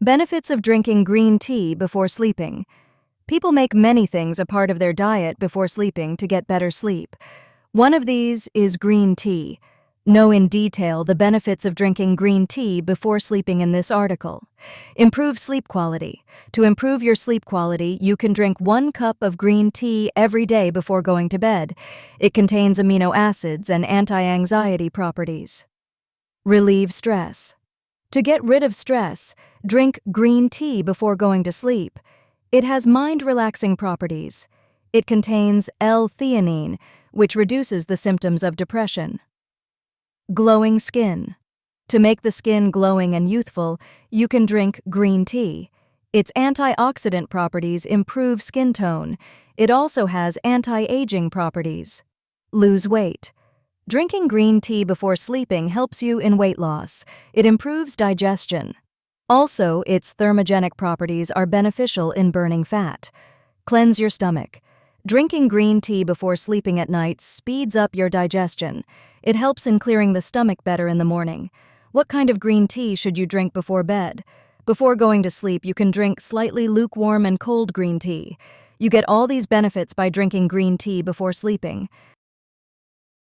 Benefits of drinking green tea before sleeping. People make many things a part of their diet before sleeping to get better sleep. One of these is green tea. Know in detail the benefits of drinking green tea before sleeping in this article. Improve sleep quality. To improve your sleep quality, you can drink 1 cup of green tea every day before going to bed. It contains amino acids and anti-anxiety properties. Relieve stress. To get rid of stress, drink green tea before going to sleep. It has mind-relaxing properties. It contains L-theanine, which reduces the symptoms of depression. Glowing skin. To make the skin glowing and youthful, you can drink green tea. Its antioxidant properties improve skin tone. It also has anti-aging properties. Lose weight. Drinking green tea before sleeping helps you in weight loss. It improves digestion. Also, its thermogenic properties are beneficial in burning fat. Cleanse your stomach. Drinking green tea before sleeping at night speeds up your digestion. It helps in clearing the stomach better in the morning. What kind of green tea should you drink before bed? Before going to sleep, you can drink slightly lukewarm and cold green tea. You get all these benefits by drinking green tea before sleeping.